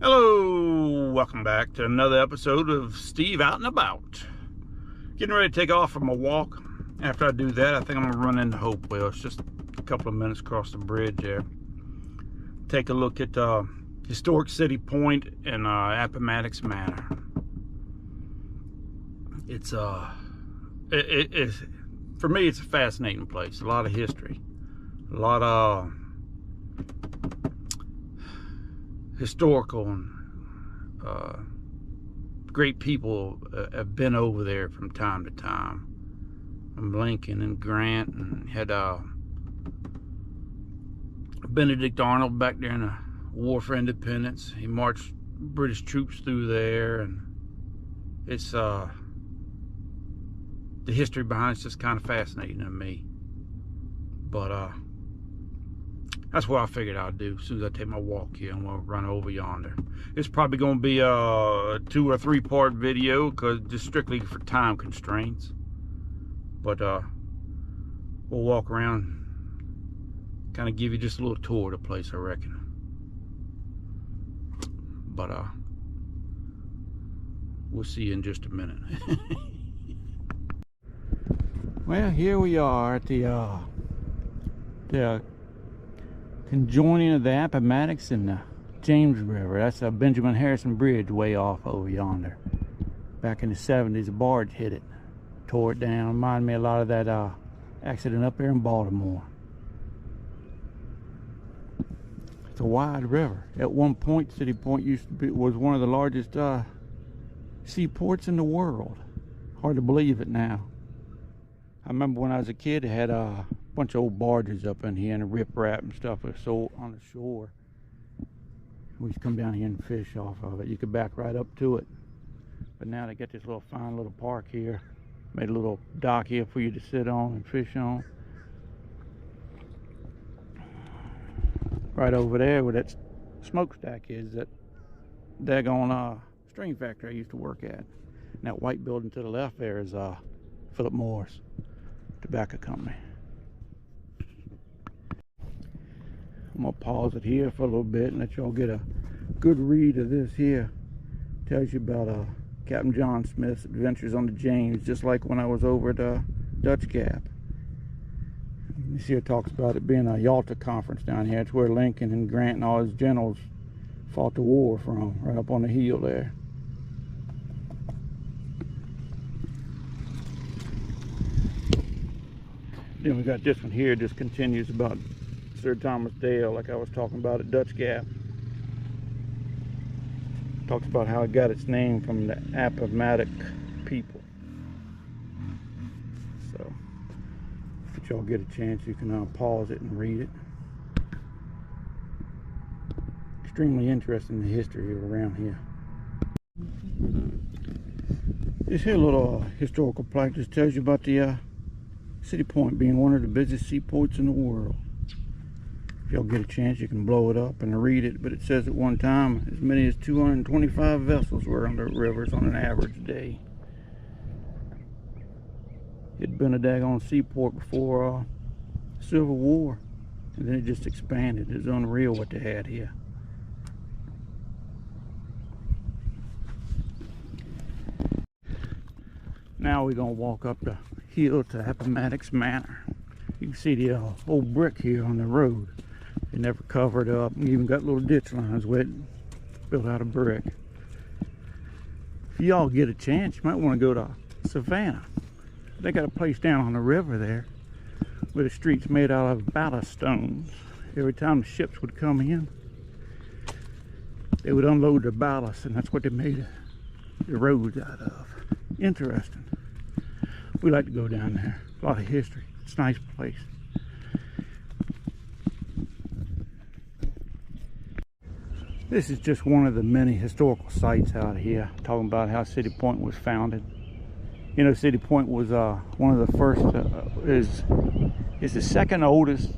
Hello, welcome back to another episode of Steve Out and About. Getting ready to take off for my walk. After I do that, I think I'm gonna run into Hopewell. It's just a couple of minutes across the bridge there. Take a look at historic City Point and Appomattox Manor. It's for me, it's a fascinating place. A lot of history, a lot of historical and great people have been over there from time to time. Lincoln and Grant, and had Benedict Arnold back there in the War for Independence. He marched British troops through there, and it's the history behind it's just kind of fascinating to me. But that's what I figured I'd do as soon as I take my walk here. I'm gonna run over yonder. It's probably gonna be a 2 or 3 part video, because just strictly for time constraints. But we'll walk around, kind of give you just a little tour of the place, I reckon. But we'll see you in just a minute. Well, here we are at the conjoining of the Appomattox and the James River. That's a Benjamin Harrison Bridge way off over yonder. Back in the 70s, a barge hit it, tore it down. Reminded me a lot of that accident up there in Baltimore. It's a wide river. At one point, City Point was one of the largest seaports in the world. Hard to believe it now. I remember when I was a kid, it had a bunch of old barges up in here and riprap and stuff was so on the shore. We used to come down here and fish off of it. You could back right up to it. But now they got this little fine little park here. Made a little dock here for you to sit on and fish on. Right over there where that smokestack is, that daggone string factory I used to work at. And that white building to the left there is Philip Morris Tobacco Company. I'm gonna pause it here for a little bit and let y'all get a good read of this here. Tells you about Captain John Smith's adventures on the James, just like when I was over at Dutch Gap. This here talks about it being a Yalta conference down here. It's where Lincoln and Grant and all his generals fought the war from, right up on the hill there. Then we got this one here, just continues about Sir Thomas Dale, like I was talking about at Dutch Gap. Talks about how it got its name from the Appomattox people. So, if y'all get a chance, you can pause it and read it. Extremely interesting, the history around here. This here little historical plaque just tells you about the City Point being one of the busiest seaports in the world. If y'all get a chance, you can blow it up and read it, but it says at one time as many as 225 vessels were on the rivers on an average day. It'd been a daggone seaport before the Civil War, and then it just expanded. It's unreal what they had here. Now we're gonna walk up the hill to Appomattox Manor. You can see the old brick here on the road. They never covered up. We even got little ditch lines with it, built out of brick. If y'all get a chance, you might want to go to Savannah. They got a place down on the river there where the streets made out of ballast stones. Every time the ships would come in, they would unload their ballast, and that's what they made the roads out of. Interesting. We like to go down there. A lot of history. It's a nice place. This is just one of the many historical sites out here, talking about how City Point was founded. You know, City Point was one of the first, is the second oldest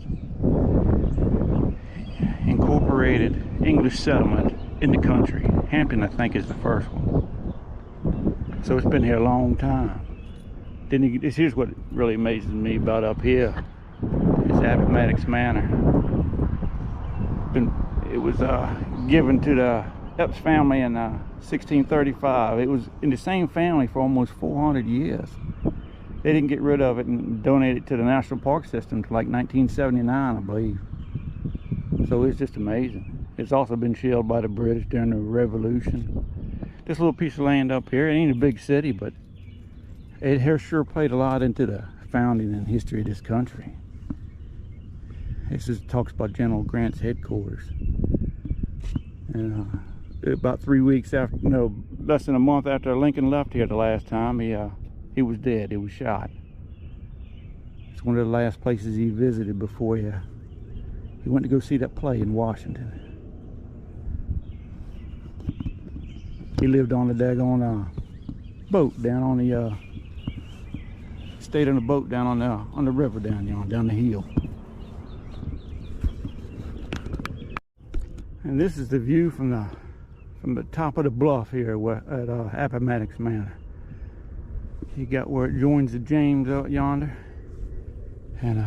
incorporated English settlement in the country. Hampton, I think, is the first one. So it's been here a long time. Then here's what really amazes me about up here is Appomattox Manor. It was given to the Epps family in 1635. It was in the same family for almost 400 years. They didn't get rid of it and donate it to the National Park System until like 1979, I believe. So it's just amazing. It's also been shelled by the British during the Revolution. This little piece of land up here, it ain't a big city, but it has sure played a lot into the founding and history of this country. This talks about General Grant's headquarters. And about 3 weeks after, no, less than a month after Lincoln left here the last time, he was dead. He was shot. It's one of the last places he visited before he went to go see that play in Washington. He lived on the daggone boat down on the stayed on a boat down on the river down the hill. And this is the view from the top of the bluff here at Appomattox Manor. You got where it joins the James out yonder, and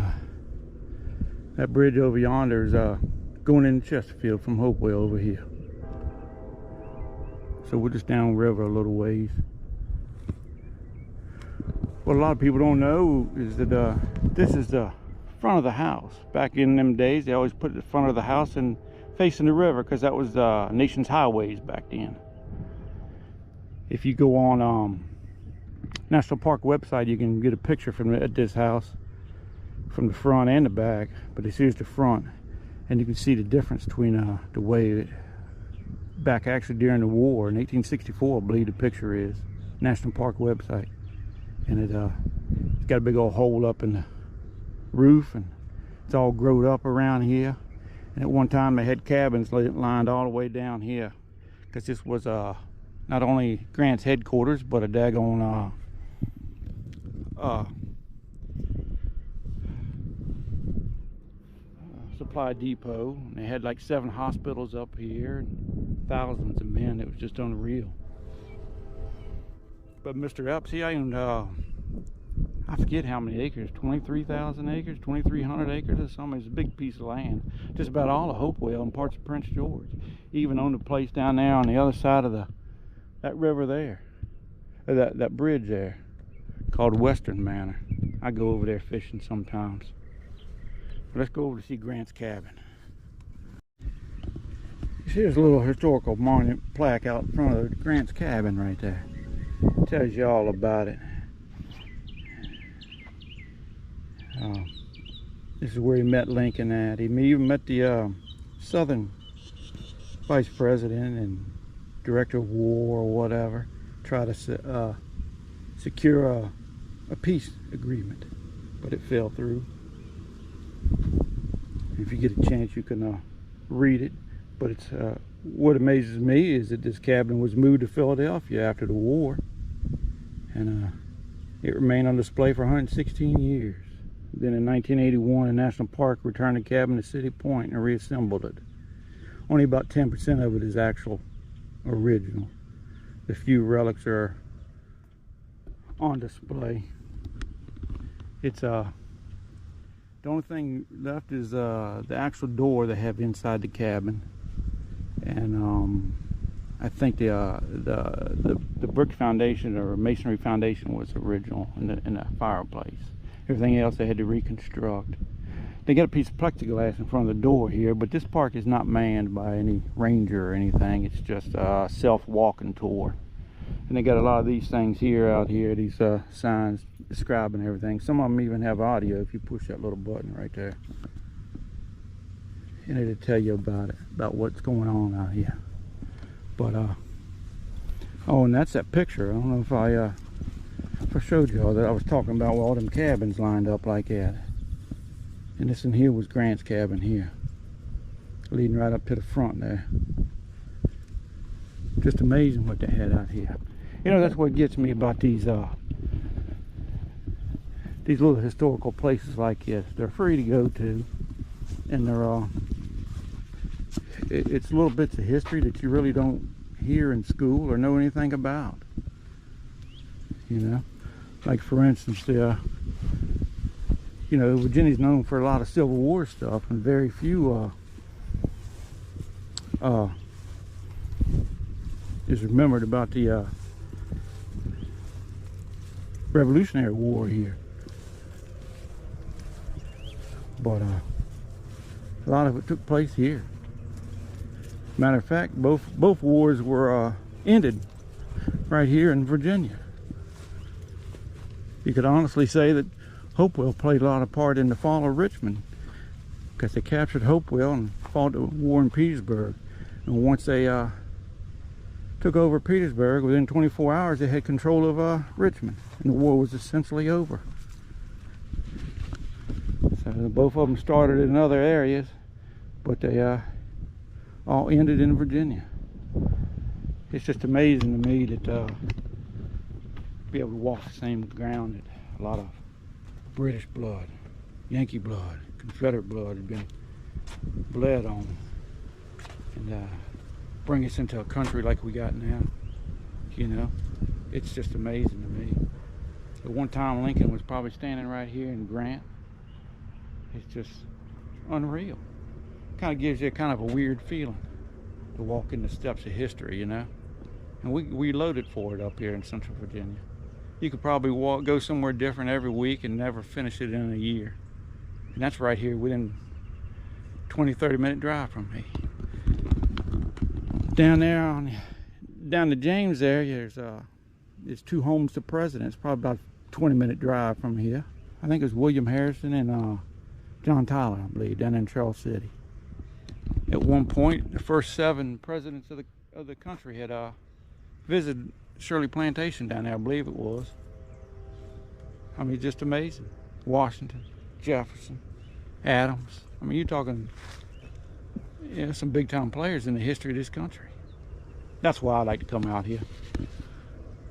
that bridge over yonder is going into Chesterfield from Hopewell over here. So we're just downriver a little ways. What a lot of people don't know is that this is the front of the house. Back in them days, they always put the front of the house and facing the river because that was the nation's highways back then. If you go on National Park website, you can get a picture at this house from the front and the back, but this here's the front, and you can see the difference between the way back actually during the war in 1864, I believe the picture is. National Park website. And it's got a big old hole up in the roof, and it's all growed up around here. And at one time they had cabins lined all the way down here, because this was not only Grant's headquarters, but a daggone supply depot. And they had like 7 hospitals up here and thousands of men. It was just unreal. But Mr. Epps, he owned I forget how many acres, 23,000 acres, 2,300 acres or something. It's a big piece of land. Just about all of Hopewell and parts of Prince George. He even owned a place down there on the other side of that river there, or that bridge there, called Western Manor. I go over there fishing sometimes. But let's go over to see Grant's cabin. You see, there's a little historical monument plaque out in front of Grant's cabin right there. It tells you all about it. This is where he met Lincoln at. He even met the Southern Vice President and Director of War or whatever. Try to secure a peace agreement, but it fell through. If you get a chance, you can read it. But it's what amazes me is that this cabin was moved to Philadelphia after the war, and it remained on display for 116 years. Then in 1981, the National Park returned the cabin to City Point and reassembled it. Only about 10% of it is actual original. The few relics are on display. It's the only thing left is the actual door they have inside the cabin, and I think the brick foundation or masonry foundation was original in the fireplace. Everything else they had to reconstruct. They got a piece of plexiglass in front of the door here, but this park is not manned by any ranger or anything. It's just a self-walking tour. And they got a lot of these things out here, these signs describing everything. Some of them even have audio if you push that little button right there. And it'll tell you about what's going on out here. But oh, and that's that picture. I don't know if I showed y'all that I was talking about all them cabins lined up like that. And this in here was Grant's cabin here, leading right up to the front there. Just amazing what they had out here. You know, that's what gets me about these little historical places like this. They're free to go to, and they're it's little bits of history that you really don't hear in school or know anything about. You know, like for instance, you know, Virginia's known for a lot of Civil War stuff, and very few just remembered about the Revolutionary War here. But a lot of it took place here. Matter of fact, both wars were ended right here in Virginia. You could honestly say that Hopewell played a lot of part in the fall of Richmond, because they captured Hopewell and fought the war in Petersburg. And once they took over Petersburg, within 24 hours they had control of Richmond, and the war was essentially over. So both of them started in other areas, but they all ended in Virginia. It's just amazing to me that be able to walk the same ground that a lot of British blood, Yankee blood, Confederate blood had been bled on, and bring us into a country like we got now. You know, it's just amazing to me. At one time Lincoln was probably standing right here in Grant. It's just unreal. Kind of gives you kind of a weird feeling to walk in the steps of history, you know. And we loaded for it up here in Central Virginia. You could probably go somewhere different every week and never finish it in a year. And that's right here within 20-30 minute drive from me. Down there down to James there, there's two homes to presidents, probably about a 20-minute drive from here. I think it was William Harrison and John Tyler, I believe, down in Charles City. At one point, the first 7 presidents of the country had visited Shirley Plantation down there, I believe it was. I mean, just amazing. Washington, Jefferson, Adams. I mean, you're talking, yeah, some big time players in the history of this country. That's why I like to come out here.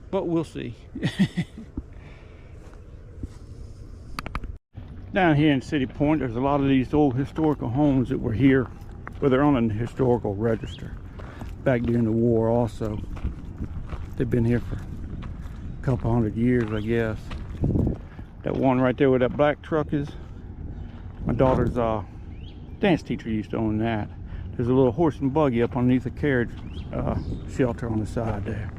But we'll see. Down here in City Point, there's a lot of these old historical homes that were here, but they're on a historical register back during the war also. They've been here for a couple hundred years, I guess. That one right there where that black truck is, my daughter's dance teacher used to own that. There's a little horse and buggy up underneath the carriage shelter on the side there.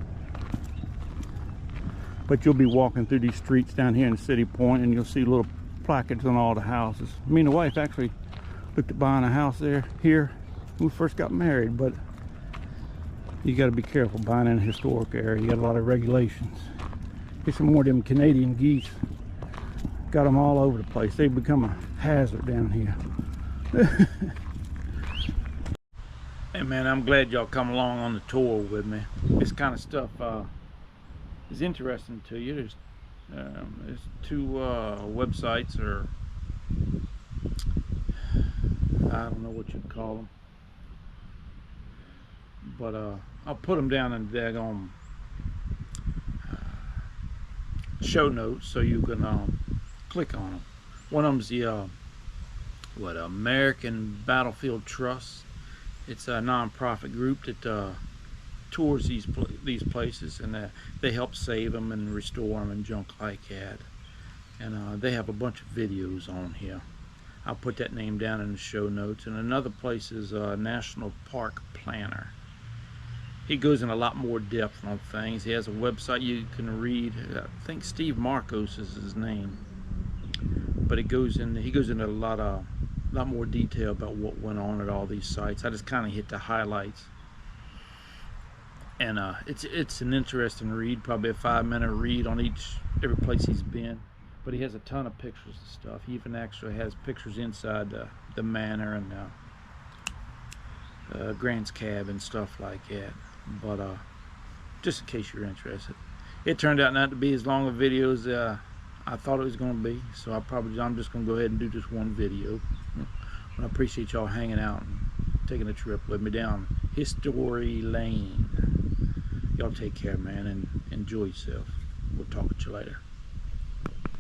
But you'll be walking through these streets down here in City Point, and you'll see little placards on all the houses. Me and the wife actually looked at buying a house here when we first got married, but you got to be careful buying in a historic area. You got a lot of regulations. Get some more of them Canadian geese. Got them all over the place. They've become a hazard down here. Hey man, I'm glad y'all come along on the tour with me. This kind of stuff is interesting to you. There's 2 websites, or I don't know what you'd call them, but I'll put them down in the daggone show notes so you can click on them. One of them's the American Battlefield Trust. It's a non-profit group that tours these places, and they help save them and restore them and junk like that. And they have a bunch of videos on here. I'll put that name down in the show notes. And another place is National Park Planner. He goes in a lot more depth on things. He has a website you can read. I think Steve Marcos is his name, but he goes into a lot more detail about what went on at all these sites. I just kind of hit the highlights. And it's an interesting read, probably a 5-minute read on every place he's been. But he has a ton of pictures and stuff. He even actually has pictures inside the manor and Grant's cabin and stuff like that. But just in case you're interested, it turned out not to be as long a video as I thought it was going to be. So I'm just going to go ahead and do just one video. But I appreciate y'all hanging out and taking a trip with me down History Lane. Y'all take care, man, and enjoy yourself. We'll talk with you later.